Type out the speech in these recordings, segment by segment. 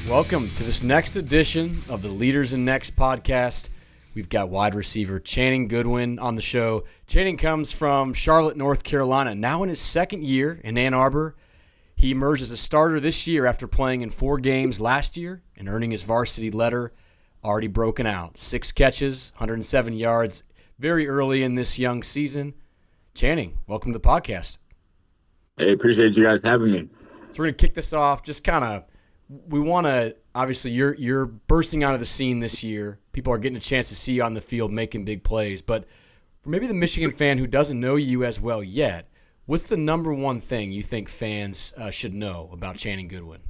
Welcome to this next edition of the Leaders in Next podcast. We've got wide receiver Channing Goodwin on the show. Channing comes from Charlotte, North Carolina, now in his second year in Ann Arbor. He emerged as a starter this year after playing in 4 games last year and earning his varsity letter, already broken out. 6 catches, 107 yards, very early in this young season. Channing, welcome to the podcast. Hey, appreciate you guys having me. So we're going to kick this off we want to, obviously, you're bursting out of the scene this year. People are getting a chance to see you on the field making big plays. But for maybe the Michigan fan who doesn't know you as well yet, what's the number one thing you think fans should know about Channing Goodwin?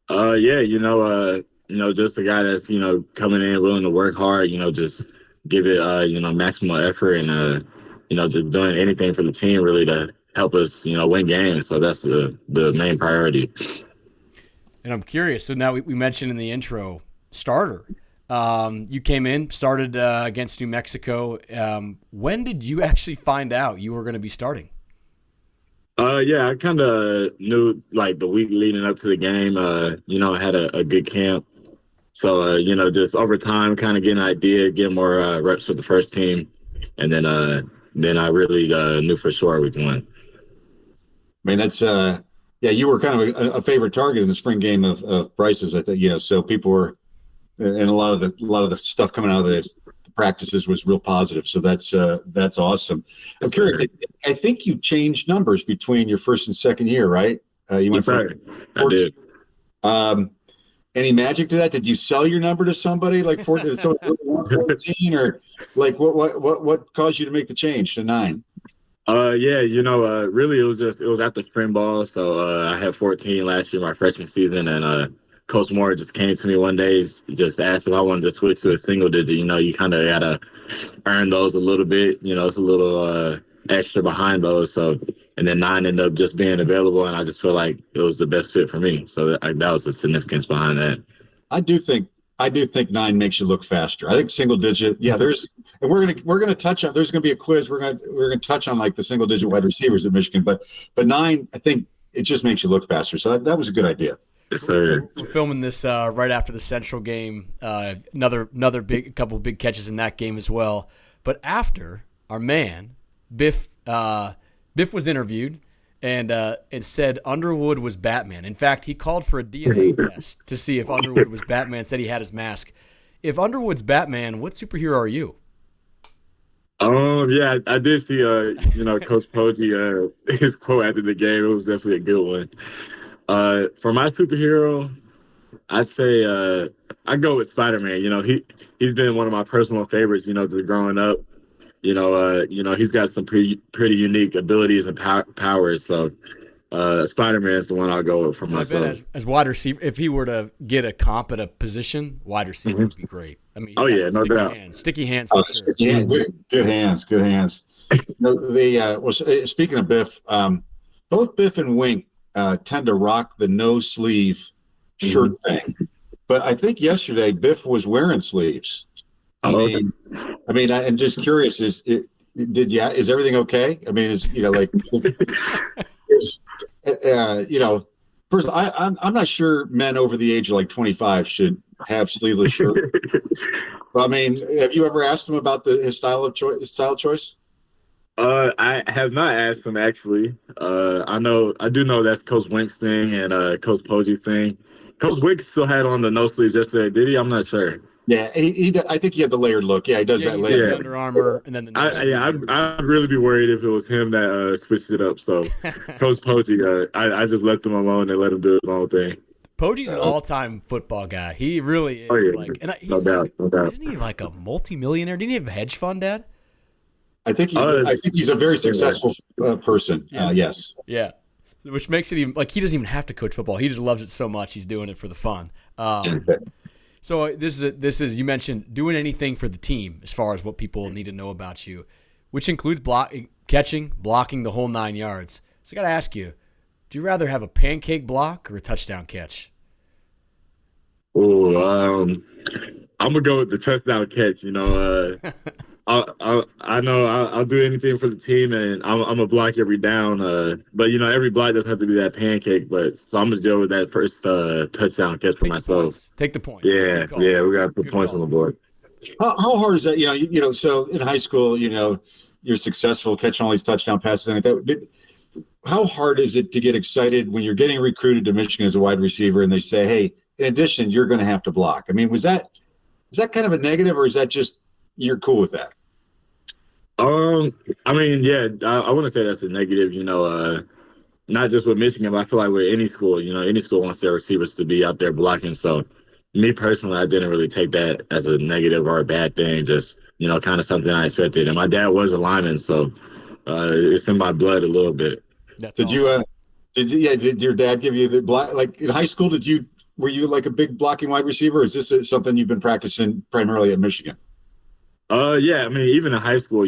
Just a guy that's, coming in willing to work hard, just give it, maximal effort and, just doing anything for the team really to help us, win games. So that's the main priority. And I'm curious. So now we mentioned in the intro, starter. You came in, started against New Mexico. When did you actually find out you were going to be starting? I kind of knew like the week leading up to the game. I had a good camp. So, just over time, kind of getting an idea, getting more reps with the first team. And then I really knew for sure week one. I mean, that's you were kind of a favorite target in the spring game of Bryce's. I think so people were, and a lot of the stuff coming out of the practices was real positive. So that's awesome. I'm curious. I think you changed numbers between your first and second year, right? You went from 14. I did. Any magic to that? Did you sell your number to somebody like 14 or like what caused you to make the change to 9? Really it was after spring ball. So I had 14 last year, my freshman season, and Coach Moore just came to me one day, just asked if I wanted to switch to a single digit. You kind of gotta earn those a little bit. It's a little extra behind those. So, and then 9 ended up just being available, and I just feel like it was the best fit for me. So that was the significance behind that. I do think 9 makes you look faster. I think single digit. Yeah, and we're gonna touch on. There's gonna be a quiz. We're gonna touch on like the single digit wide receivers at Michigan, but 9, I think it just makes you look faster. So that was a good idea. Yes, sir. We're filming this right after the Central game. Another couple big catches in that game as well. But after our man Biff was interviewed and said Underwood was Batman. In fact, he called for a DNA test to see if Underwood was Batman. Said he had his mask. If Underwood's Batman, what superhero are you? I did see Coach Poggi his quote after the game. It was definitely a good one. For my superhero, I'd say I go with Spider-Man. He's been one of my personal favorites. Just growing up. He's got some pretty unique abilities and powers. So Spider-Man is the one I'll go with for myself. As wide receiver, if he were to get a comp at a position, wide receiver would be great. I mean, no doubt. Sticky hands for sure. Good hands. Speaking of Biff, both Biff and Wink tend to rock the no sleeve shirt thing, but I think yesterday Biff was wearing sleeves. I mean, I'm just curious. Is everything okay? I mean, first, I'm not sure men over the age of like 25 should have sleeveless shirt. But, I mean, have you ever asked him about his style choice? I have not asked him actually. I do know that's Coach Wink's thing and Coach Poggi's thing. Coach Wink still had on the no sleeves yesterday, did he? I'm not sure. Yeah, I think he had the layered look. Yeah, he does that later. Yeah, Under Armour and then the I'd really be worried if it was him that switched it up. So, Coach Poggi, I just left him alone and let him do his own thing. Poggi's an all-time football guy. He really is. No doubt. Isn't he like a multimillionaire? Didn't he have a hedge fund, Dad? I think he's a very successful person. Yes. Yeah. Which makes it even like he doesn't even have to coach football. He just loves it so much. He's doing it for the fun. So this is you mentioned doing anything for the team as far as what people need to know about you, which includes catching, blocking the whole 9 yards. So I got to ask you, do you rather have a pancake block or a touchdown catch? I'm gonna go with the touchdown catch. I I know I'll do anything for the team, and I'm a block every down. But every block doesn't have to be that pancake. But so I'm gonna deal with that first touchdown catch for myself. Take the points. Yeah, we gotta put points on the board. How hard is that? So in high school, you're successful catching all these touchdown passes and like that. How hard is it to get excited when you're getting recruited to Michigan as a wide receiver and they say, hey, in addition, you're going to have to block? I mean, is that kind of a negative, or is that just you're cool with that? I mean, yeah, I wouldn't say that's a negative, not just with Michigan, but I feel like with any school, any school wants their receivers to be out there blocking. So me personally, I didn't really take that as a negative or a bad thing, just, kind of something I expected. And my dad was a lineman, so it's in my blood a little bit. Did your dad give you the block? Like in high school, were you like a big blocking wide receiver? Or is this something you've been practicing primarily at Michigan? Yeah, I mean, even in high school,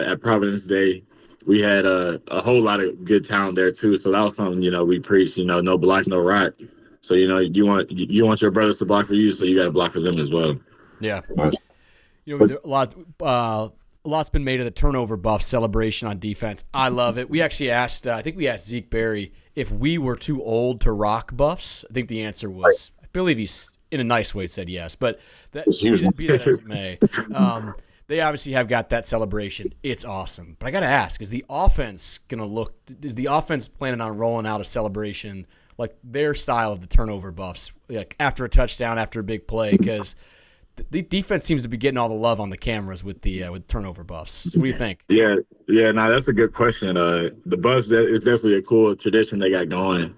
at Providence Day, we had a whole lot of good talent there too. So that was something, we preach, no block, no rock. So, you want your brothers to block for you, so you got to block for them as well. Yeah. A lot's been made of the turnover buff celebration on defense. I love it. We actually asked, I think we asked Zeke Berry if we were too old to rock buffs. I think the answer was, I believe he's in a nice way said yes, but be that as it may. They obviously have got that celebration. It's awesome. But I got to ask, is the offense planning on rolling out a celebration like their style of the turnover buffs, like after a touchdown, after a big play? Because the defense seems to be getting all the love on the cameras with turnover buffs. So what do you think? Yeah, no, that's a good question. The buffs is definitely a cool tradition they got going.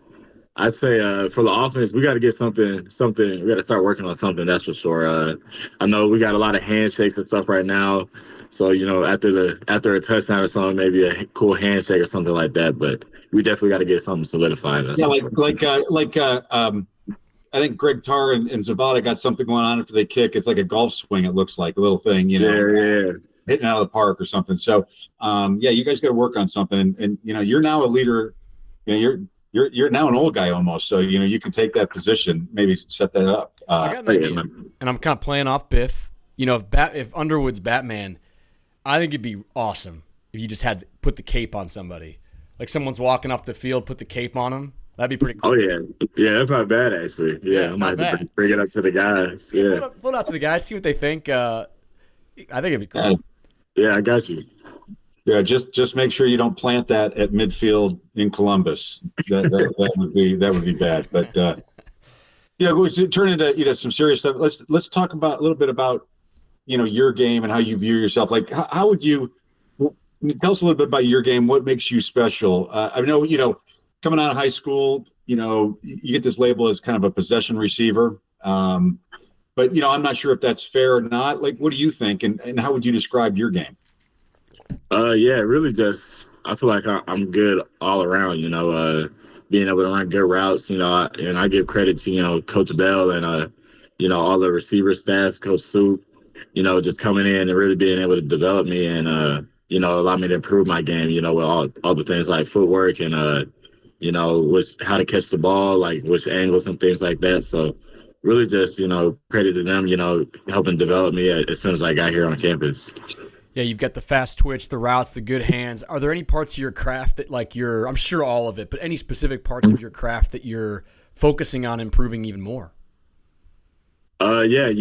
I'd say for the offense, we got to get something. We got to start working on something. That's for sure. I know we got a lot of handshakes and stuff right now. So after a touchdown or something, maybe a cool handshake or something like that. But we definitely got to get something solidified. I think Greg Tarr and Zavada got something going on after they kick. It's like a golf swing. It looks like a little thing, Yeah. hitting out of the park or something. So, you guys got to work on something. And you're now a leader. You're now an old guy almost. So, you can take that position, maybe set that up. I got an idea, and I'm kind of playing off Biff. If Underwood's Batman, I think it'd be awesome if you just had to put the cape on somebody. Like someone's walking off the field, put the cape on them. That'd be pretty cool. Oh, yeah. Yeah, that's not bad, actually. Yeah, I might have to bring it up to the guys. Yeah. Float out to the guys, see what they think. I think it'd be cool. Yeah, I got you. Yeah, just make sure you don't plant that at midfield in Columbus. That would be bad. But we turn into some serious stuff. Let's talk about a little bit about your game and how you view yourself. Like how would you tell us a little bit about your game? What makes you special? I know coming out of high school, you get this label as kind of a possession receiver. But I'm not sure if that's fair or not. Like, what do you think? And how would you describe your game? Yeah, really just, I feel like I'm good all around, being able to run good routes, and I give credit to, Coach Bell and, all the receiver staff, Coach Soup, just coming in and really being able to develop me and, allow me to improve my game, with all the things like footwork and, how to catch the ball, like which angles and things like that. So really just, credit to them, helping develop me as soon as I got here on campus. Yeah, you've got the fast twitch, the routes, the good hands. Are there any parts of your craft that I'm sure all of it, but any specific parts of your craft that you're focusing on improving even more? Yeah,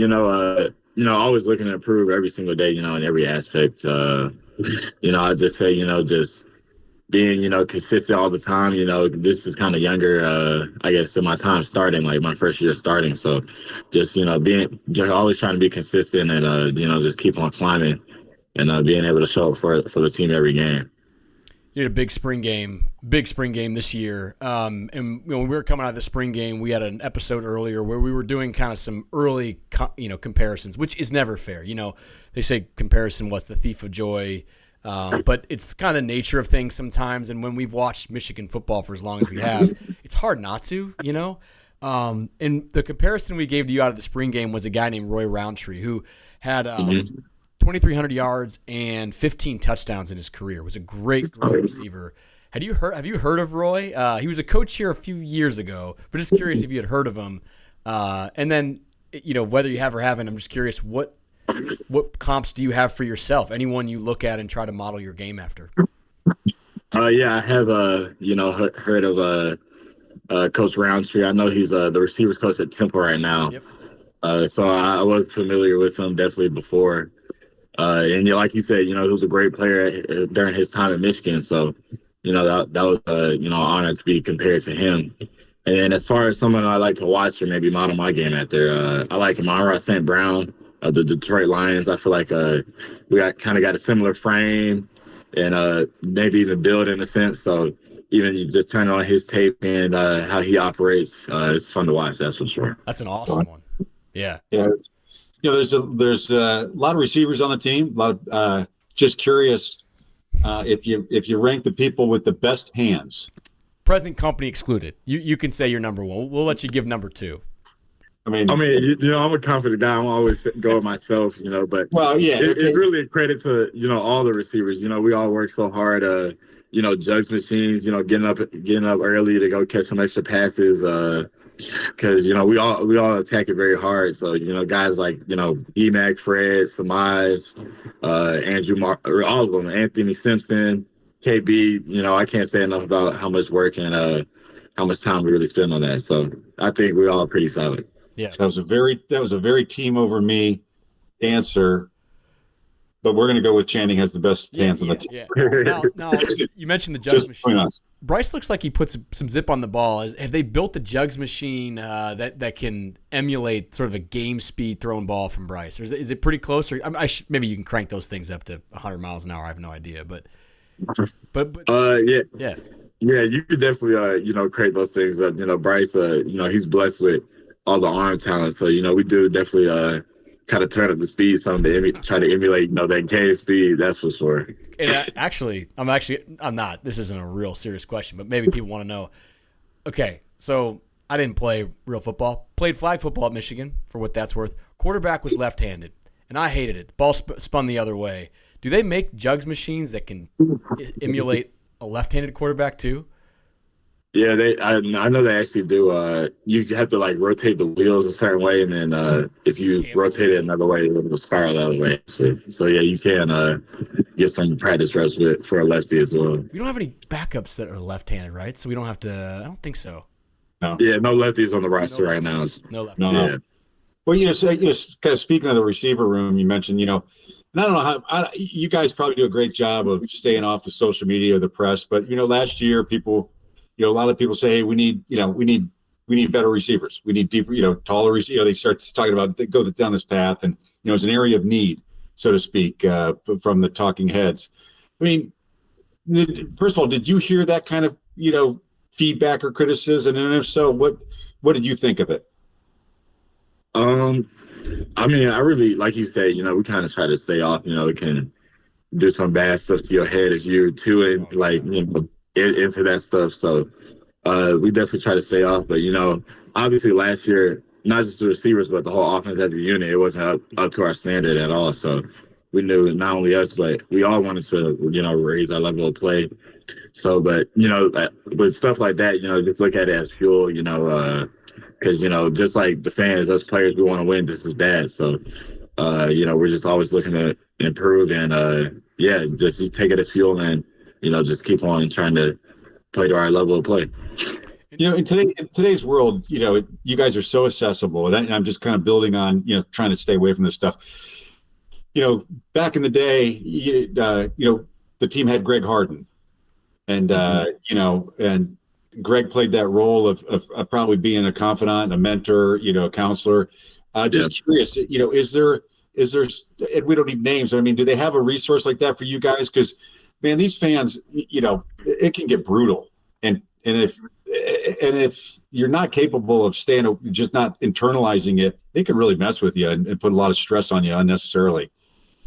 always looking to improve every single day, in every aspect. I just say, just being, consistent all the time. This is kind of younger, I guess, in my time starting, like my first year starting. So just, always trying to be consistent and, just keep on climbing and being able to show up for the team every game. You had a big spring game this year. And when we were coming out of the spring game, we had an episode earlier where we were doing kind of some early, comparisons, which is never fair. They say comparison was the thief of joy. But it's kind of the nature of things sometimes. And when we've watched Michigan football for as long as we have, it's hard not to, And the comparison we gave to you out of the spring game was a guy named Roy Roundtree who had 2,300 yards and 15 touchdowns in his career. Was a great receiver. Have you heard of Roy? He was a coach here a few years ago, but just curious if you had heard of him. And then, whether you have or haven't, I'm just curious what what comps do you have for yourself? Anyone you look at and try to model your game after? Yeah, I have heard of Coach Roundtree. I know he's the receivers coach at Temple right now. Yep. So I was familiar with him definitely before. And like you said, he was a great player during his time at Michigan. So, that was an honor to be compared to him. And then as far as someone I like to watch or maybe model my game after, I like Amon-Ra St. Brown of the Detroit Lions. I feel like we got a similar frame and maybe even build in a sense. So even you just turn on his tape and how he operates, it's fun to watch. That's for sure. That's an awesome one. Yeah. Yeah. There's a lot of receivers on the team. A lot of just curious if you rank the people with the best hands. Present company excluded. You can say you're number one. We'll let you give number two. I mean, I'm a confident guy. I'm always going myself, but it's really a credit to, all the receivers. We all work so hard, jugs machines, getting up early to go catch some extra passes, because, we all attack it very hard. So, guys like, E-Mac, Fred, Samaj, Andrew, all of them, Anthony Simpson, KB, I can't say enough about how much work and how much time we really spend on that. So I think we're all pretty solid. Yeah, that was a very team over me answer, but we're going to go with Channing has the best hands on the team. Yeah. Now, you mentioned the jugs machine. Bryce looks like he puts some zip on the ball. Have they built the jugs machine that can emulate sort of a game speed thrown ball from Bryce? Or is it pretty close? Or maybe you can crank those things up to 100 miles an hour. I have no idea, but yeah, you could definitely create those things up. Bryce, he's blessed with all the arm talent, so we do definitely kind of turn up the speed some to try to emulate that game speed. That's for sure. And I'm not. This isn't a real serious question, but maybe people want to know. Okay, so I didn't play real football. Played flag football at Michigan, for what that's worth. Quarterback was left-handed, and I hated it. Ball spun the other way. Do they make jugs machines that can emulate a left-handed quarterback too? Yeah, I know they actually do. You have to rotate the wheels a certain way, and then if you rotate it another way, it will spiral the other way. So yeah, you can get some practice reps for a lefty as well. We don't have any backups that are left-handed, right? So we don't have to. I don't think so. No. Yeah, no lefties on the roster right now. No lefties. No. Yeah. Well, so kind of speaking of the receiver room, you mentioned, and I don't know how you guys probably do a great job of staying off the social media or the press, but last year people. A lot of people say, hey, we need better receivers. We need deeper, taller receivers. They start talking about they go down this path, and it's an area of need, so to speak, from the talking heads. I mean, first of all, did you hear that kind of feedback or criticism? And if so, what did you think of it? I mean, I really, like you said, we kind of try to stay off. It can do some bad stuff to your head if you're too into that stuff. So we definitely try to stay off. But obviously last year, not just the receivers but the whole offense as a unit, it wasn't up to our standard at all. So we knew not only us but we all wanted to raise our level of play. So but with stuff like that, just look at it as fuel, because just like the fans, us players, we want to win just as bad. So we're just always looking to improve and just take it as fuel and just keep on trying to play to our level of play. In today's world, you guys are so accessible, and I'm just kind of building on, trying to stay away from this stuff. Back in the day, the team had Greg Harden, and and Greg played that role of probably being a confidant, a mentor, a counselor. Curious, is there, and we don't need names. I mean, do they have a resource like that for you guys? Because man, these fans, it can get brutal, and if you're not capable of just not internalizing it, it can really mess with you and put a lot of stress on you unnecessarily.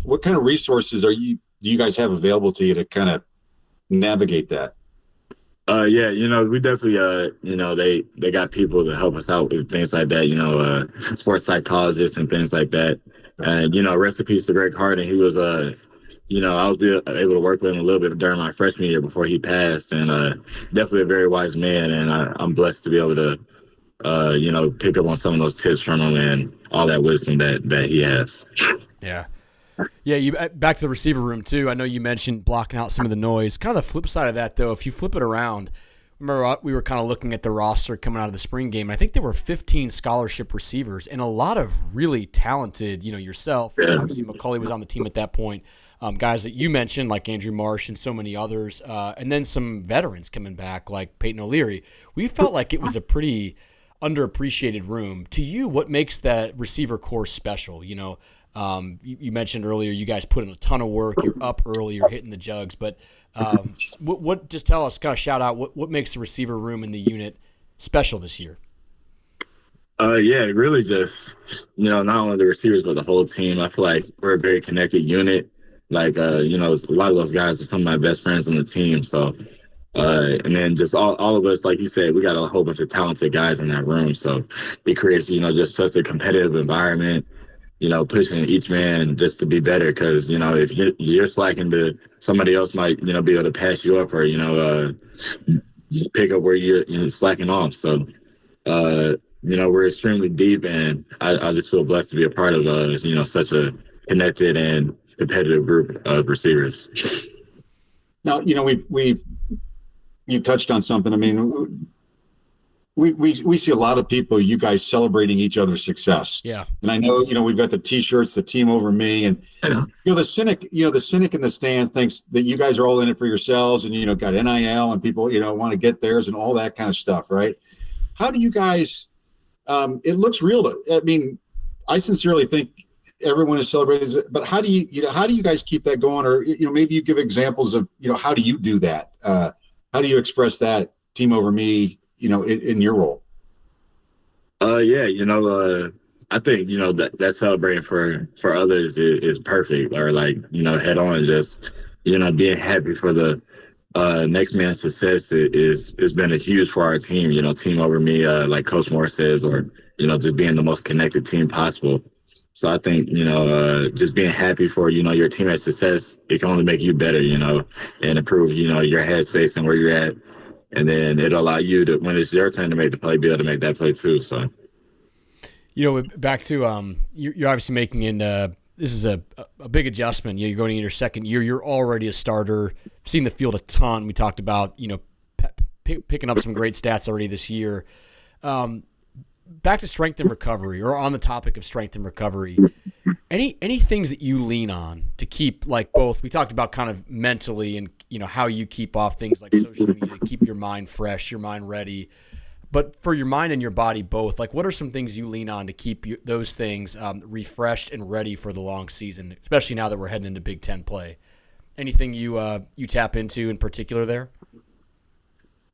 What kind of resources do you guys have available to you to kind of navigate that? We definitely, they got people to help us out with things like that, sports psychologists and things like that. And, rest in peace to Greg Harden. He was, I was able to work with him a little bit during my freshman year before he passed, and definitely a very wise man. And I'm blessed to be able to, pick up on some of those tips from him and all that wisdom that he has. Yeah. Yeah, you back to the receiver room too. I know you mentioned blocking out some of the noise. Kind of the flip side of that, though, if you flip it around, remember we were kind of looking at the roster coming out of the spring game. I think there were 15 scholarship receivers and a lot of really talented, yourself. Obviously, McCulley was on the team at that point. Guys that you mentioned, like Andrew Marsh and so many others, and then some veterans coming back like Peyton O'Leary. We felt like it was a pretty underappreciated room. To you, what makes that receiver core special? You mentioned earlier you guys put in a ton of work. You're up early. You're hitting the jugs. But what? Just tell us, kind of shout out what makes the receiver room in the unit special this year. Yeah, really just not only the receivers but the whole team. I feel like we're a very connected unit. Like a lot of those guys are some of my best friends on the team. So and then just all of us, like you said, we got a whole bunch of talented guys in that room. So it creates just such a competitive environment. Pushing each man just to be better. Because, if you're slacking somebody else might, be able to pass you up or, pick up where you're slacking off. So, we're extremely deep, and I just feel blessed to be a part of, such a connected and competitive group of receivers. Now, you touched on something. I mean, we see a lot of people, you guys celebrating each other's success. Yeah. And I know, we've got the T-shirts, the team over me, and the cynic in the stands thinks that you guys are all in it for yourselves, and got NIL and people want to get theirs and all that kind of stuff, right? How do you guys? It looks real. I sincerely think everyone is celebrating, but how do you guys keep that going? Or maybe you give examples of how do you do that? How do you express that team over me? In your role? I think, that celebrating for others is perfect, or head on, just, being happy for the next man's success is been a huge for our team, team over me, like Coach Moore says, or, just being the most connected team possible. So I think, just being happy for, your teammate's success, it can only make you better, and improve, your headspace and where you're at. And then it'll allow you to, when it's your turn to make the play, be able to make that play too. So, back to you're obviously making this is a big adjustment. You're going into your second year. You're already a starter. Seen the field a ton. We talked about picking up some great stats already this year. Back to strength and recovery, or on the topic of strength and recovery. Any things that you lean on to keep, like, both? We talked about kind of mentally and how you keep off things like social media, keep your mind fresh, your mind ready. But for your mind and your body both, like, what are some things you lean on to keep those things refreshed and ready for the long season, especially now that we're heading into Big Ten play? Anything you tap into in particular there?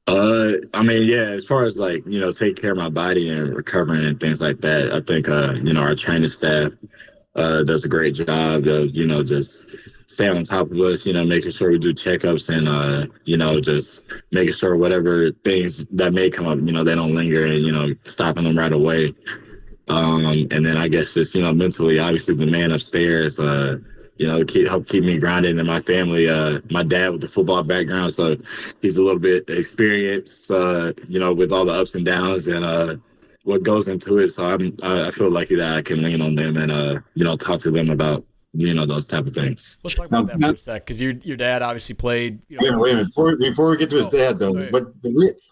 As far as taking care of my body and recovering and things like that, I think our training staff does a great job of just staying on top of us, making sure we do checkups and just making sure whatever things that may come up, they don't linger, and stopping them right away. And then I guess just mentally, obviously the man upstairs, help keep me grounded, and my family. My dad with the football background, so he's a little bit experienced, with all the ups and downs and what goes into it. So I feel lucky that I can lean on them and talk to them about those type of things. Let's talk about that for a sec, because your dad obviously played. Wait a minute. Before we get to his dad, though,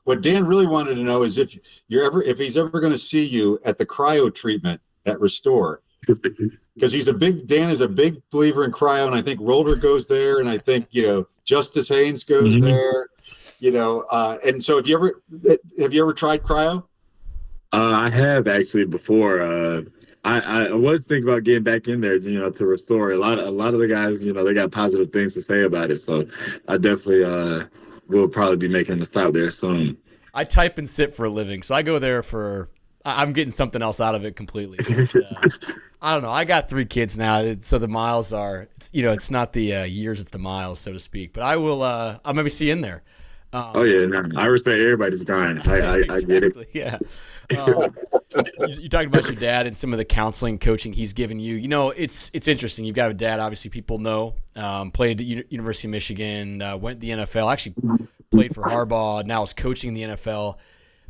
what Dan really wanted to know is if he's ever going to see you at the cryo treatment at Restore. Because Dan is a big believer in cryo, and I think Rolder goes there, and I think Justice Haynes goes there, and so have you ever tried cryo? I have actually before. I was thinking about getting back in there, to Restore. A lot of the guys, they got positive things to say about it, so I definitely will probably be making a stop there soon. I type and sit for a living, so I go there I'm getting something else out of it completely. But, I don't know. I got 3 kids now, so the miles are, it's not the years, it's the miles, so to speak. But I will, I'll maybe see you in there. I respect everybody's grind. I get it. Yeah. You talked about your dad and some of the counseling, coaching he's given you. It's interesting. You've got a dad, obviously people know, played at University of Michigan, went to the NFL, actually played for Harbaugh, now is coaching in the NFL.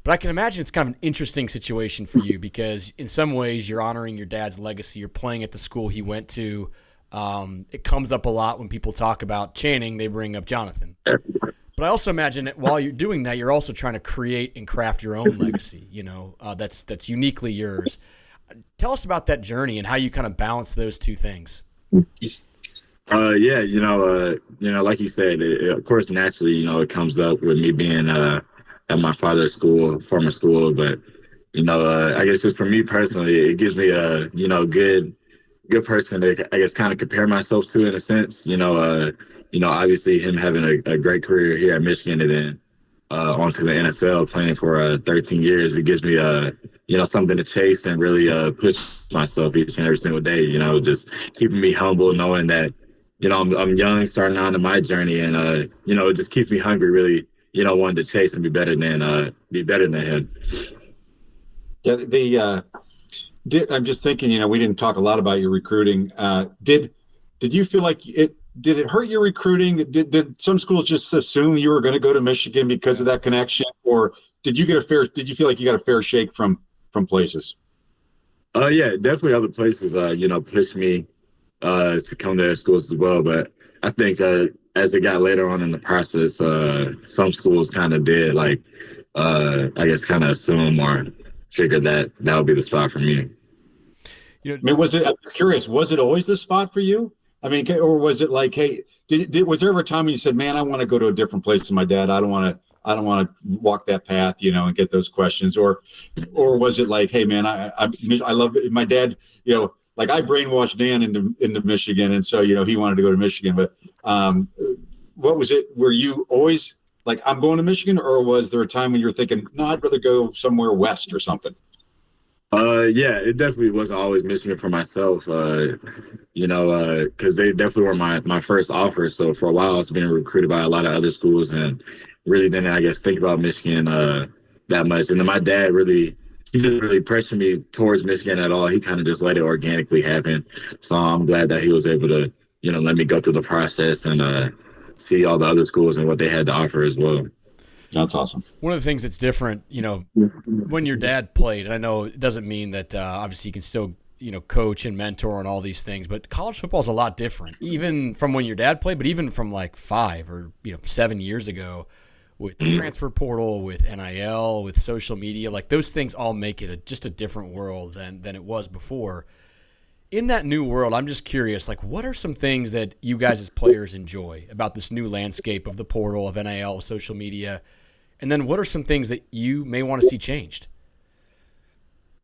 But I can imagine it's kind of an interesting situation for you because in some ways you're honoring your dad's legacy. You're playing at the school he went to. It comes up a lot when people talk about Channing, they bring up Jonathan. But I also imagine that while you're doing that, you're also trying to create and craft your own legacy, that's uniquely yours. Tell us about that journey and how you kind of balance those two things. Yeah, like you said, of course, naturally, it comes up with me being at my father's school, former school. But, I guess just for me personally, it gives me a, good person to, I guess, kind of compare myself to in a sense. Obviously him having a great career here at Michigan and then onto the NFL playing for 13 years, it gives me something to chase and really push myself each and every single day. Just keeping me humble, knowing that I'm young, starting on to my journey, and it just keeps me hungry, really, wanting to chase and be better than him. Yeah, I'm just thinking, we didn't talk a lot about your recruiting. Did you feel like did it hurt your recruiting? Did some schools just assume you were going to go to Michigan because of that connection, or did you feel like you got a fair shake from places? Yeah, definitely other places, pushed me to come to their schools as well. But I think as it got later on in the process, some schools kind of did, I guess, kind of assume or figure that would be the spot for me. I'm curious, was it always the spot for you? I mean, or was it like, hey, was there ever a time when you said, man, I want to go to a different place than my dad. I don't want to walk that path, and get those questions. Or was it like, hey, man, I love it. My dad, like I brainwashed Dan into Michigan. And so, he wanted to go to Michigan. But what was it? Were you always like, I'm going to Michigan? Or was there a time when you were thinking, no, I'd rather go somewhere west or something? Yeah, it definitely wasn't always Michigan for myself, because they definitely were my first offer. So for a while, I was being recruited by a lot of other schools and really didn't, I guess, think about Michigan that much. And then my dad he didn't really pressure me towards Michigan at all. He kind of just let it organically happen. So I'm glad that he was able to, let me go through the process and see all the other schools and what they had to offer as well. That's awesome. One of the things that's different, when your dad played, and I know it doesn't mean that obviously you can still, coach and mentor and all these things, but college football is a lot different, even from when your dad played, but even from like 5 or 7 years ago with the transfer portal, with NIL, with social media, like those things all make it just a different world than it was before. In that new world, I'm just curious, like what are some things that you guys as players enjoy about this new landscape of the portal, of NIL, social media? And then what are some things that you may want to see changed?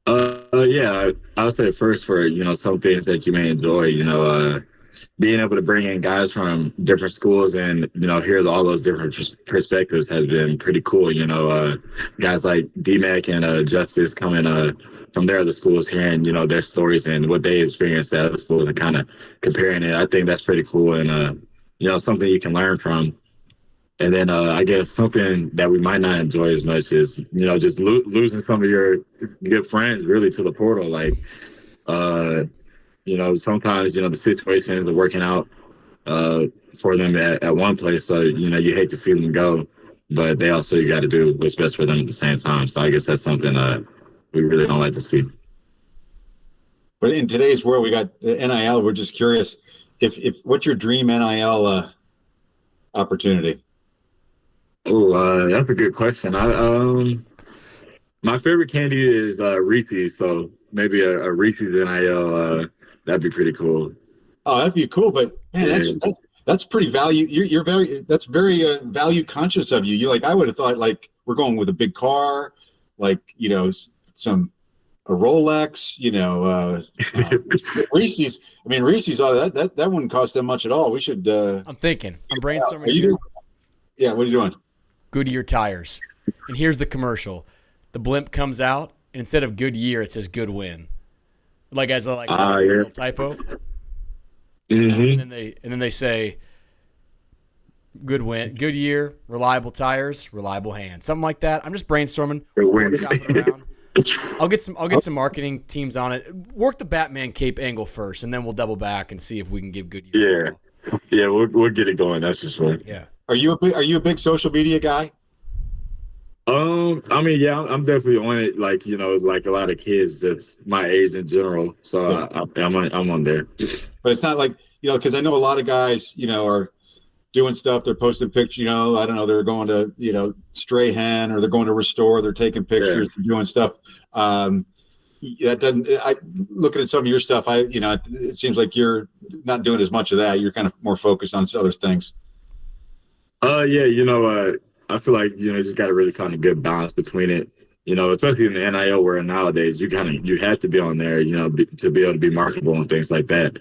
Yeah, I would say first for, some things that you may enjoy, being able to bring in guys from different schools and, hear all those different perspectives has been pretty cool. Guys like D-Mac and Justice coming from their other schools, hearing, their stories and what they experienced at other schools and kind of comparing it. I think that's pretty cool and, something you can learn from. And then I guess something that we might not enjoy as much is, just losing some of your good friends really to the portal. Like, sometimes, the situations are working out for them at one place. So, you hate to see them go, but you got to do what's best for them at the same time. So I guess that's something we really don't like to see. But in today's world, we got NIL. We're just curious if what's your dream NIL opportunity? Oh, that's a good question. My favorite candy is Reese's, so maybe a Reese's NIL. That'd be pretty cool. Oh, that'd be cool, but man, that's pretty value. You're very value conscious of you. You like I would have thought like we're going with a big car, like a Rolex, Reese's. I mean Reese's. Oh, that wouldn't cost them much at all. We should. I'm brainstorming. Yeah, what are you doing? Goodyear tires. And here's the commercial. The blimp comes out, and instead of Goodyear, it says Goodwin. Like as a little typo. Mm-hmm. And then they say Goodyear, reliable tires, reliable hands. Something like that. I'm just brainstorming. Shopping around. I'll get some marketing teams on it. Work the Batman cape angle first, and then we'll double back and see if we can give Goodyear. Yeah, we'll get it going. That's for sure. Yeah. Are you a big social media guy? I mean, yeah, I'm definitely on it. Like, like a lot of kids, just my age in general. So Yeah. I'm on there. But it's not like, because I know a lot of guys, are doing stuff. They're posting pictures, I don't know, they're going to, stray hen, or they're going to restore, they're taking Yeah. pictures, they're doing stuff. That doesn't, looking at some of your stuff, it seems like you're not doing as much of that. You're kind of more focused on other things. Yeah, I feel like, you just got to really find a good balance between it. Especially in the NIL where nowadays you have to be on there, to be able to be marketable and things like that.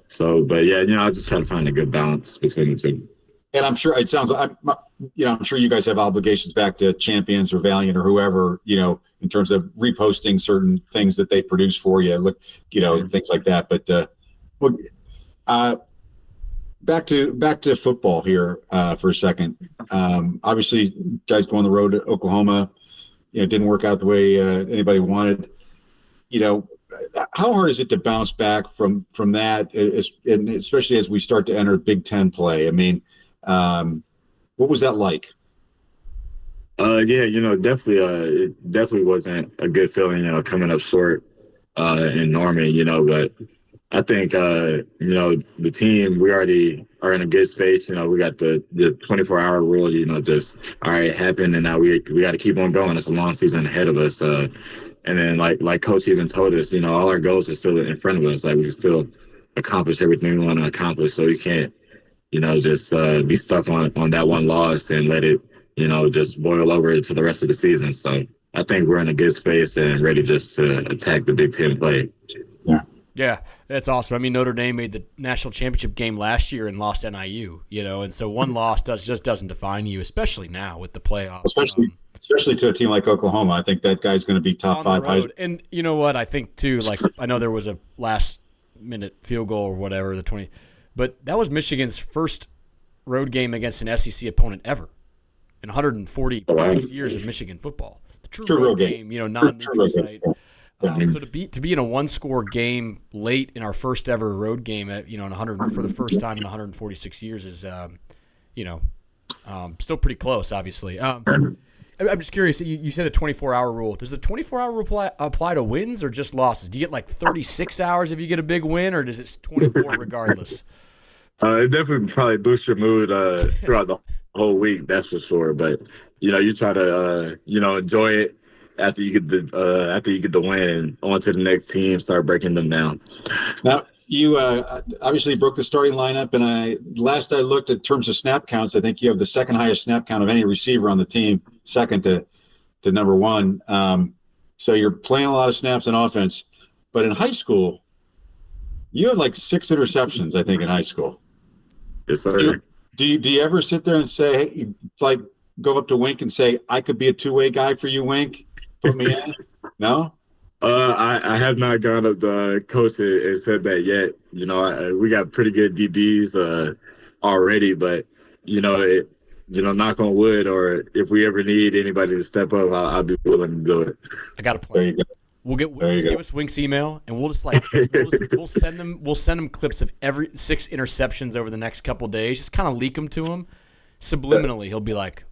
So, but yeah, I just try to find a good balance between the two. And I'm sure it sounds like, I'm sure you guys have obligations back to Champions or Valiant or whoever, in terms of reposting certain things that they produce for you, look, things like that. But back to football here for a second. Obviously, guys go on the road to Oklahoma. It didn't work out the way anybody wanted. How hard is it to bounce back from that, and especially as we start to enter Big Ten play? I mean, what was that like? Yeah, definitely. It definitely wasn't a good feeling, coming up short in Norman, but I think the team, we already are in a good space. We got the 24-hour rule. Just all right, it happened, and now we got to keep on going. It's a long season ahead of us. And then like Coach even told us, all our goals are still in front of us. Like we can still accomplish everything we want to accomplish. So you can't just be stuck on that one loss and let it just boil over to the rest of the season. So I think we're in a good space and ready just to attack the Big Ten play. Yeah. Yeah, that's awesome. I mean, Notre Dame made the national championship game last year and lost NIU, and so one loss just doesn't define you, especially now with the playoffs. Especially to a team like Oklahoma. I think that guy's going to be top five. And you know what? I think too. Like I know there was a last-minute field goal or whatever, the 20, but that was Michigan's first road game against an SEC opponent ever in 146 years of Michigan football. The true road game, non-neutral site. So to be in a one-score game late in our first ever road game at for the first time in 146 years is still pretty close, obviously. I'm just curious. You said the 24-hour rule. Does the 24-hour rule apply to wins or just losses? Do you get like 36 hours if you get a big win, or does it 24 regardless? It definitely probably boosts your mood throughout the whole week. That's for sure. But you try to enjoy it. After you get the win and on to the next team, start breaking them down. Now you obviously broke the starting lineup, and last I looked in terms of snap counts, I think you have the second highest snap count of any receiver on the team, second to number one. So you're playing a lot of snaps in offense, but in high school, you had like 6 interceptions. I think in high school. Yes, sir. Do you ever sit there and say, hey, like go up to Wink and say, I could be a two-way guy for you, Wink? Put me in? No? I have not gone up to coach and said that yet. We got pretty good DBs already, but knock on wood, or if we ever need anybody to step up, I'll be willing to do it. I got a plan. There you go. Give us Wink's email, and we'll just we'll send them clips of every 6 interceptions over the next couple of days. Just kind of leak them to him subliminally. He'll be like,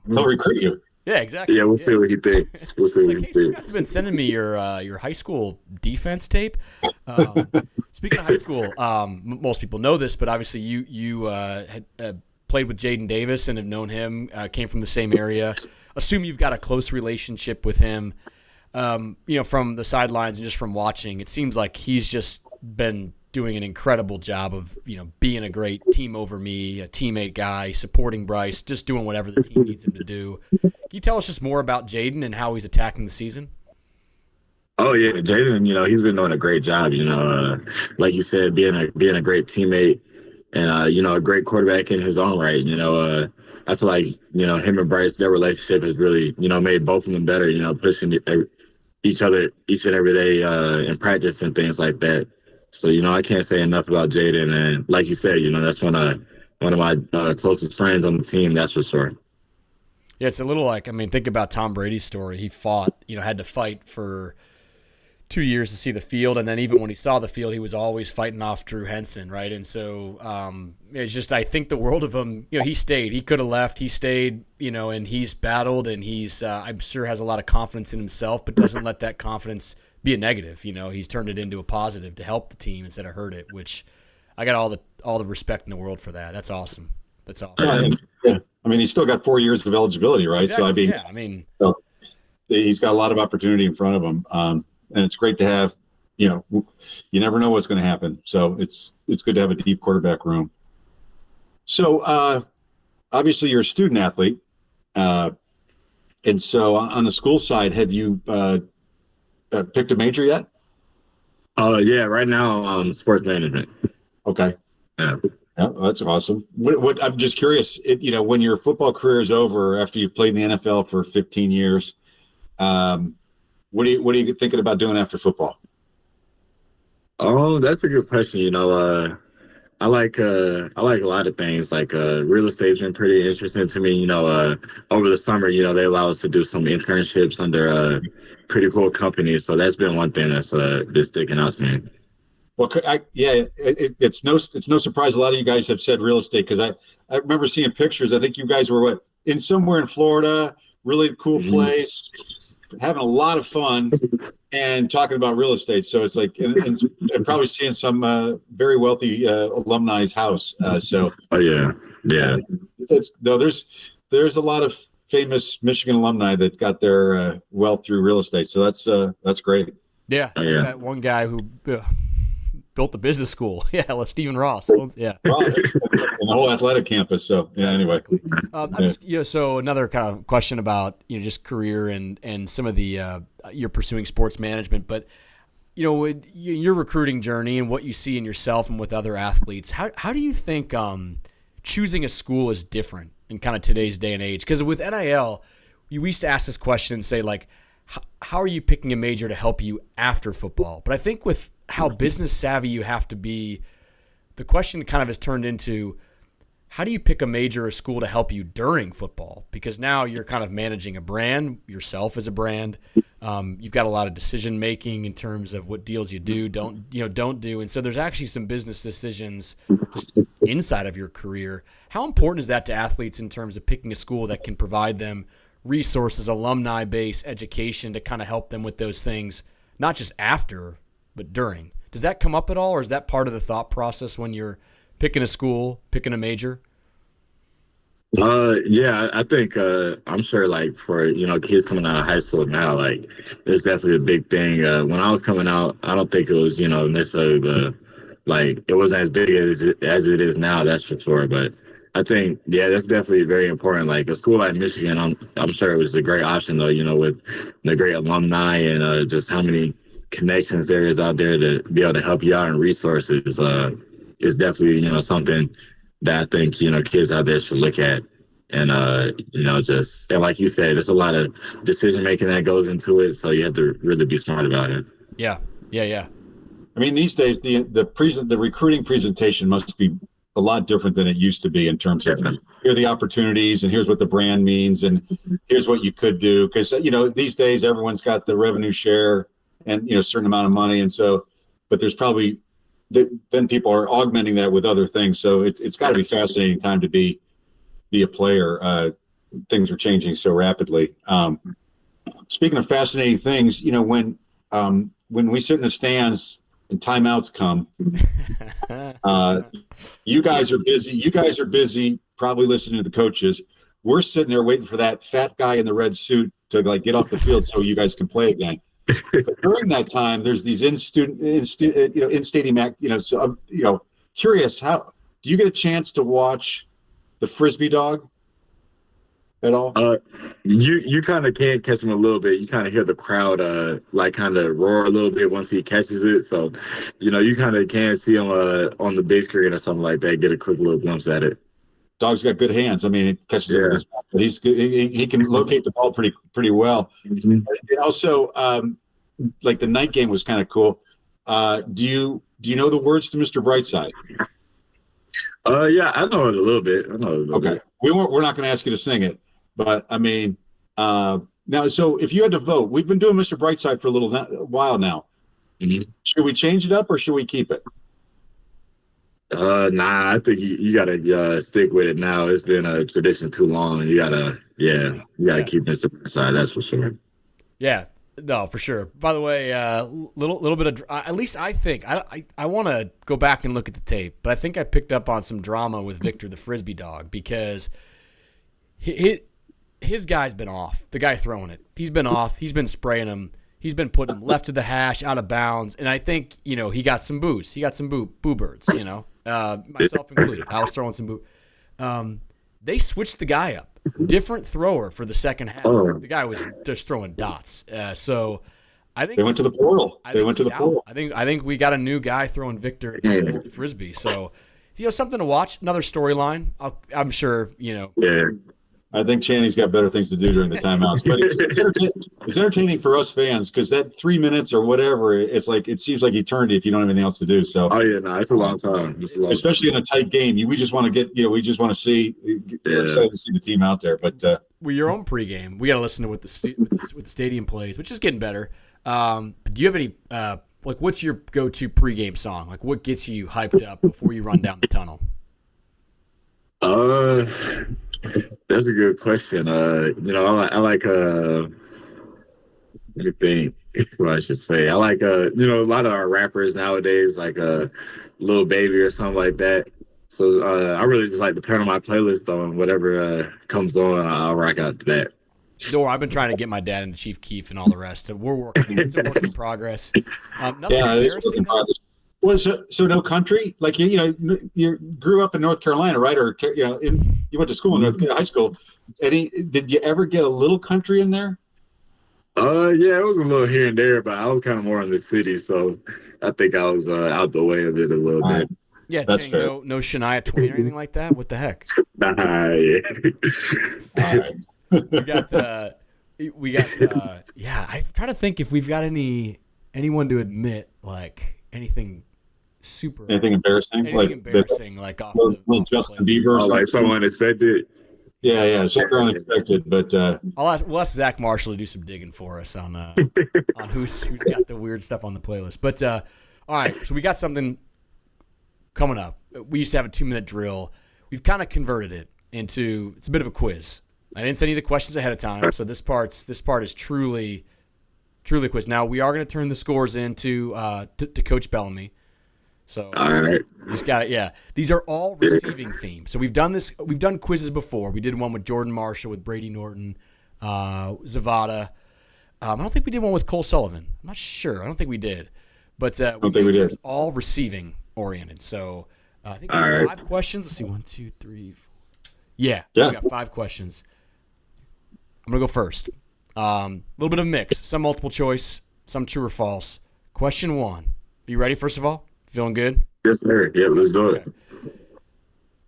He'll recruit you. Yeah, exactly. Yeah, we'll see what he thinks. We'll see what he thinks. You guys have been sending me your high school defense tape. Speaking of high school, most people know this, but obviously you had played with Jadyn Davis and have known him, came from the same area. Assume you've got a close relationship with him. From the sidelines and just from watching, it seems like he's just been doing an incredible job of, being a great team over me, a teammate guy, supporting Bryce, just doing whatever the team needs him to do. Can you tell us just more about Jadyn and how he's attacking the season? Oh yeah, Jadyn, he's been doing a great job. Like you said, being a great teammate and a great quarterback in his own right. I feel like him and Bryce, their relationship has really made both of them better. Pushing each other each and every day in practice and things like that. So I can't say enough about Jadyn, and like you said, that's one of my closest friends on the team. That's for sure. Yeah, it's a little like, think about Tom Brady's story. He fought, had to fight to 2 years to see the field, and then even when he saw the field, he was always fighting off Drew Henson, right? And so it's just, I think the world of him. He stayed. He could have left. He stayed. And he's battled, and he's I'm sure has a lot of confidence in himself, but doesn't let that confidence be a negative. He's turned it into a positive to help the team instead of hurt it, which I got all the respect in the world for that. That's awesome. That's awesome. Yeah. I mean, he's still got 4 years of eligibility, right? Exactly. So he's got a lot of opportunity in front of him. And it's great to have, you never know what's going to happen. So it's good to have a deep quarterback room. So obviously you're a student athlete. And so on the school side, have you picked a major yet? Yeah, right now, sports management. Okay. Yeah. Yeah, well, that's awesome. What I'm just curious, when your football career is over after you've played in the NFL for 15 years, what are you thinking about doing after football? Oh, that's a good question. I like a lot of things. Like real estate's been pretty interesting to me. Over the summer, they allow us to do some internships under pretty cool companies. So that's been one thing that's been sticking out to me. Well, it's no surprise a lot of you guys have said real estate, because I remember seeing pictures. I think you guys were somewhere in Florida, really cool place, having a lot of fun and talking about real estate. So it's like, and probably seeing some very wealthy alumni's house. Oh yeah. There's a lot of famous Michigan alumni that got their wealth through real estate. So that's great. Yeah. That one guy who built the business school. Yeah, Stephen Ross. Yeah. The whole athletic campus. So yeah. Anyway. So another kind of question about just career and some of the you're pursuing sports management, but your recruiting journey and what you see in yourself and with other athletes. How do you think choosing a school is different in kind of today's day and age? Because with NIL, we used to ask this question and say like, how are you picking a major to help you after football? But I think with how business savvy you have to be, the question kind of has turned into, how do you pick a major or school to help you during football? Because now you're kind of managing a brand, yourself as a brand. You've got a lot of decision making in terms of what deals you do, don't do. And so there's actually some business decisions just inside of your career. How important is that to athletes in terms of picking a school that can provide them resources, alumni base, education to kind of help them with those things, not just after, but during? Does that come up at all, or is that part of the thought process when you're picking a school, picking a major? Yeah, I think I'm sure like for kids coming out of high school now, like it's definitely a big thing. When I was coming out, I don't think it was necessarily it wasn't as big as it is now. That's for sure. But I think that's definitely very important. Like a school like Michigan, I'm sure it was a great option though. With the great alumni and just how many connections there is out there to be able to help you out and resources. Is definitely something that I think kids out there should look at, and and like you said, there's a lot of decision making that goes into it, so you have to really be smart about it. Yeah. I mean, these days the recruiting presentation must be a lot different than it used to be in terms of here are the opportunities and here's what the brand means and here's what you could do, because these days everyone's got the revenue share and a certain amount of money, and so but there's probably then people are augmenting that with other things. So it's got to be fascinating time to be a player. Things are changing so rapidly. Speaking of fascinating things, when we sit in the stands and timeouts come, you guys are busy. You guys are busy, probably listening to the coaches. We're sitting there waiting for that fat guy in the red suit to get off the field so you guys can play again. But during that time, there's these in-stadium act. So I'm curious, how do you get a chance to watch the Frisbee dog at all? You kind of can catch him a little bit. You kind of hear the crowd kind of roar a little bit once he catches it. So you kind of can see him on the big screen or something like that. Get a quick little glimpse at it. Dog's got good hands. I mean, he catches it with his mouth, but he can locate the ball pretty well. Mm-hmm. And also, the night game was kind of cool. Do you know the words to Mr. Brightside? Yeah, I know it a little bit. Okay. We're not going to ask you to sing it, but I mean, now, so if you had to vote, we've been doing Mr. Brightside for a while now. Should we change it up or should we keep it? Nah, I think you gotta stick with it now. It's been a tradition too long. You gotta keep this aside. That's for sure. Yeah, no, for sure. By the way, little bit of at least I think I want to go back and look at the tape, but I think I picked up on some drama with Victor the Frisbee dog because his guy's been off. The guy throwing it, he's been off. He's been spraying him. He's been putting him left of the hash, out of bounds, and I think he got some boos. He got some boo birds. Myself included. I was throwing some boo. They switched the guy up. Different thrower for the second half. The guy was just throwing dots. So I think they went to the portal. I think we got a new guy throwing Victor the Frisbee. So something to watch. Another storyline. I'm sure. Yeah. I think Channing's got better things to do during the timeouts, but it's entertaining for us fans because that 3 minutes or whatever, it's like it seems like eternity if you don't have anything else to do. So, it's a long time. Especially in a tight game, we just want to we just want to see. We're excited to see the team out there, but your own pregame, we got to listen to what the stadium plays, which is getting better. But do you have any what's your go-to pregame song? Like, what gets you hyped up before you run down the tunnel? That's a good question. I like let me think what I should say. I like a lot of our rappers nowadays, like Lil Baby or something like that. So I really just like to turn on my playlist on whatever comes on. I'll rock out to that. No, I've been trying to get my dad into Chief Keef and all the rest. We're working. It's a work in progress. Nothing embarrassing. Well, so no country, like you grew up in North Carolina, right? Or you went to school in high school. Did you ever get a little country in there? Yeah, it was a little here and there, but I was kind of more in the city, so I think I was out the way of it a little bit. Yeah, that's fair. No Shania Twain or anything like that. What the heck? Yeah. I'm trying to think if we've got anyone to admit anything embarrassing, like off the Justin Bieber, like someone unexpected. Yeah, something unexpected. But we'll ask Zach Marshall to do some digging for us on who's got the weird stuff on the playlist. But all right, so we got something coming up. We used to have a 2-minute drill. We've kind of converted it into it's a bit of a quiz. I didn't send you the questions ahead of time, so this part is truly a quiz. Now we are going to turn the scores into to Coach Bellamy. So all right. You just got it. Yeah, these are all receiving themes. So we've done quizzes before. We did one with Jordan Marshall, with Brady Norton, Zavada. I don't think we did one with Cole Sullivan. I'm not sure. I don't think we did. But I don't think we did. All receiving oriented. So I think we have 5 questions. Let's see, 1, 2, 3, 4. Yeah. We got 5 questions. I'm gonna go first. A little bit of a mix. Some multiple choice, some true or false. Question 1. Are you ready? First of all, feeling good? Yes, sir. Yeah, let's do it.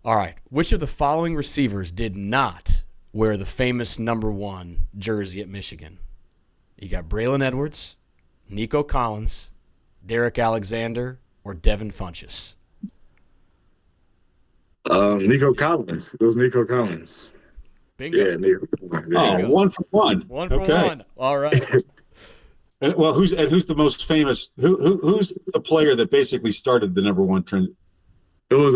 All right. Which of the following receivers did not wear the famous number 1 jersey at Michigan? You got Braylon Edwards, Nico Collins, Derek Alexander, or Devin Funchess? Nico Collins. It was Nico Collins. Bingo. Yeah, Nico. Oh, 1 for 1. 1 for 1. All right. Well, who's the most famous? Who's the player that basically started the number 1 trend? It was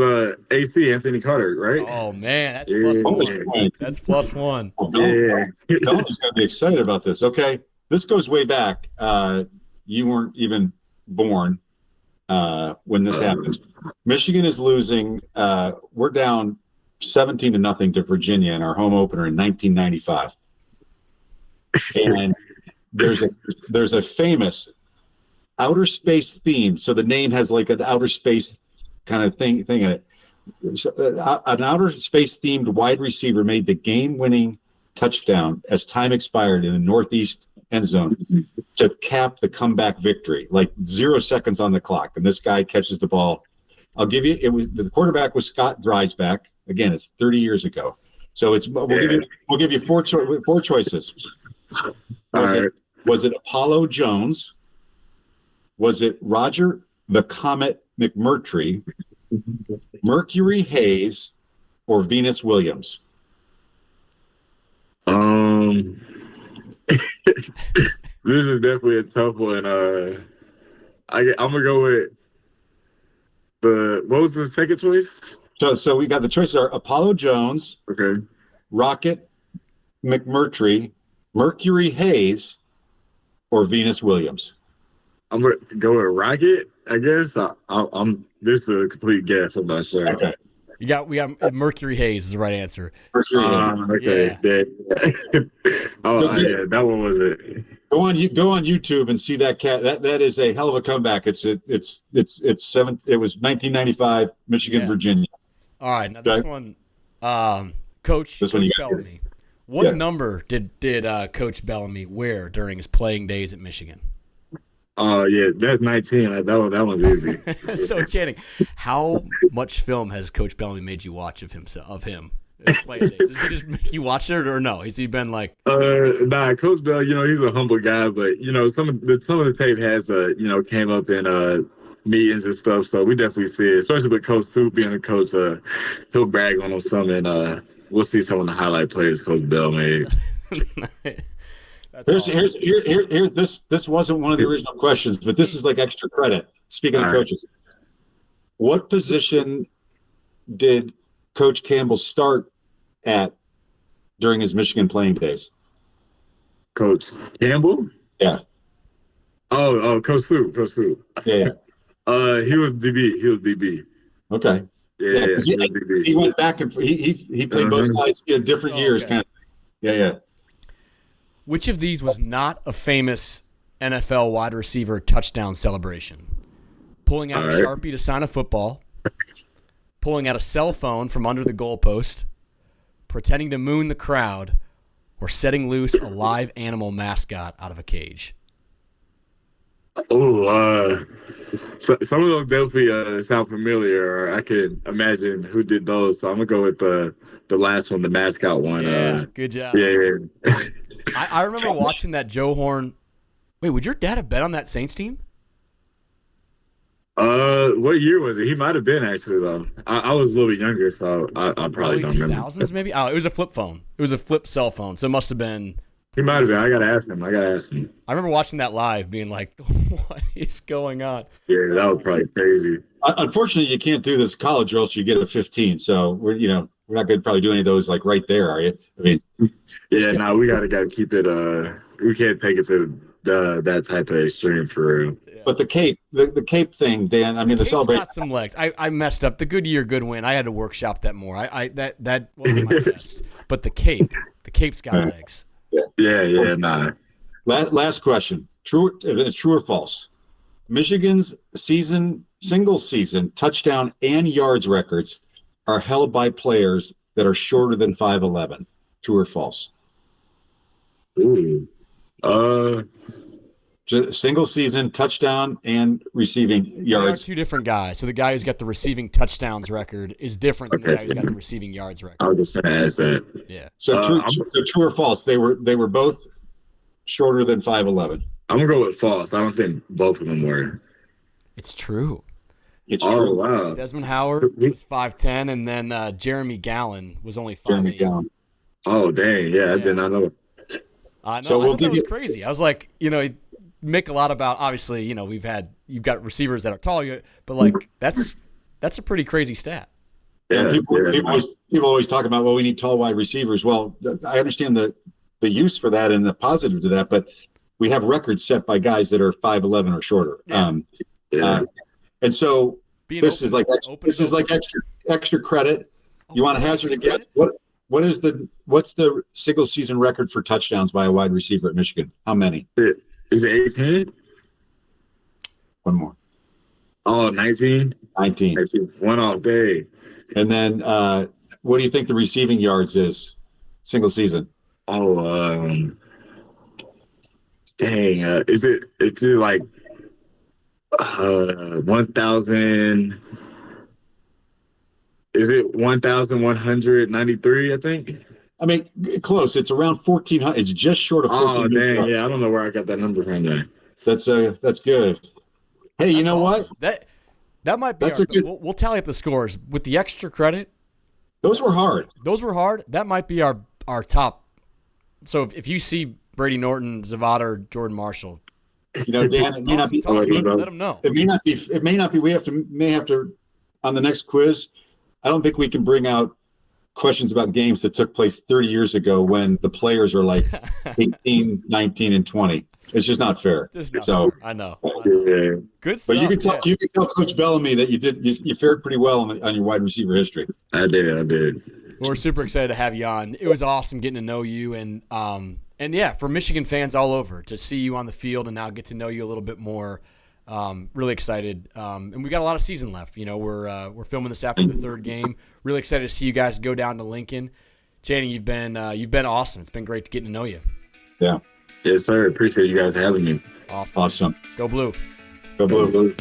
AC Anthony Carter, right? Oh man, that's +1. That's +1. Dylan's gonna be excited about this. Okay, this goes way back. You weren't even born when this happened. Michigan is losing. We're down 17-0 to Virginia in our home opener in 1995, and there's a famous outer space theme. So the name has like an outer space kind of thing in it. So, an outer space themed wide receiver made the game-winning touchdown as time expired in the northeast end zone to cap the comeback victory. Like 0 seconds on the clock, and this guy catches the ball. I'll give you. It was the quarterback was Scott Dreisbach. Again, it's 30 years ago. So we'll give you four choices. Was it Apollo Jones? Was it Roger the Comet McMurtry, Mercury Hayes, or Venus Williams? This is definitely a tough one. I'm gonna go with what was the second choice? So we got the choices are Apollo Jones, Okay. Rocket McMurtry, Mercury Hayes, or Venus Williams. I'm gonna go with Rocket. I guess I'm. This is a complete guess. I'm not sure. Okay. We got Mercury Hayes is the right answer. Mercury Hayes. Okay. Yeah. Yeah, that one was it. Go on YouTube and see that cat. That is a hell of a comeback. It's seven. It was 1995, Michigan, Yeah. Virginia. All right, now this one, Coach Bellamy. What number did Coach Bellamy wear during his playing days at Michigan? Oh yeah, that's 19. That one's easy. So Channing, how much film has Coach Bellamy made you watch of him? Playing days? Does he just make you watch it, or no? Has he been like? Nah, Coach Bell. He's a humble guy, but some of the tape has came up in meetings and stuff. So we definitely see it, especially with Coach Sue being a coach. He'll brag on him some, and we'll see some of the highlight plays Coach Bell made. Here's this wasn't one of the original questions, but this is like extra credit. Speaking of coaches, what position did Coach Campbell start at during his Michigan playing days? Coach Campbell? Yeah. Oh, Coach Sue. Yeah. He was DB. Okay. Yeah. He went back and he played both sides, different years, kind of. Yeah. Which of these was not a famous NFL wide receiver touchdown celebration? Pulling out a Sharpie to sign a football, pulling out a cell phone from under the goalpost, pretending to moon the crowd, or setting loose a live animal mascot out of a cage? Oh, some of those definitely sound familiar. Or I can imagine who did those. So I'm gonna go with the last one, the mascot one. Yeah, good job. Yeah. I remember watching that Joe Horn. Wait, would your dad have bet on that Saints team? What year was it? He might have been actually though. I was a little bit younger, so I probably don't remember. 2000s maybe. Oh, it was a flip phone. It was a flip cell phone, so it must have been. He might have been. I gotta ask him. I remember watching that live, being like, "What is going on?" Yeah, that was probably crazy. Unfortunately, you can't do this college, or else you get a 15. So we're not going to probably do any of those like right there, are you? I mean, yeah, we gotta keep it. We can't take it to that type of extreme for real. Yeah. But the cape thing, Dan. I mean, the celebration got some legs. I messed up the Goodwin. I had to workshop that more. That wasn't my best. But the cape's got legs. Yeah, nah. Last question. True or false? Michigan's single season touchdown and yards records are held by players that are shorter than 5'11". True or false? Ooh. Single season touchdown and receiving yards. They are two different guys. So the guy who's got the receiving touchdowns record is different than the guy who's got the receiving yards record. I was just gonna ask that. Yeah. So true or false? They were both shorter than 5'11". I'm gonna go with false. I don't think both of them were. It's true. It's true. Oh wow. Desmond Howard was 5'10", and then Jeremy Gallen was only 5'8". Oh dang! Yeah, I did not know. I thought that was crazy. I was like, make a lot about, obviously, you've got receivers that are tall, but like that's a pretty crazy stat. Yeah, people always talk about, well, we need tall wide receivers. Well, I understand the use for that and the positive to that, but we have records set by guys that are 5'11" or shorter. Yeah. And so this is like extra credit. You want to hazard a guess? What's the single season record for touchdowns by a wide receiver at Michigan? How many? Is it 18? One more. Oh, 19? 19. One off day. And then what do you think the receiving yards is single season? Oh, dang. Is it like 1,000? Is it 1,193, I think? I mean, close. It's around 1,400. It's just short of 1,400. Oh, dang. yards. Yeah, I don't know where I got that number from there. That's good. Hey, you know awesome. what? That might be we'll tally up the scores. With the extra credit. Those were hard. That might be our top. So if you see Brady Norton, Zavada, or Jordan Marshall, You know, Dan, it may not be. Talk, let them know. It may not be. It may not be. May have to on the next quiz. I don't think we can bring out questions about games that took place 30 years ago when the players are like 18, 19, and 20. It's just not fair. Fair. I know. Yeah. Good stuff. But you can tell Coach Bellamy that you fared pretty well on your wide receiver history. I did. Well, we're super excited to have you on. It was awesome getting to know you, and yeah, for Michigan fans all over to see you on the field and now get to know you a little bit more. Really excited, and we got a lot of season left. You know, we're filming this after the third game. Really excited to see you guys go down to Lincoln. Channing, you've been awesome. It's been great to get to know you. Yeah. Yes, sir. Appreciate you guys having me. Awesome. Awesome. Go Blue. Go Blue.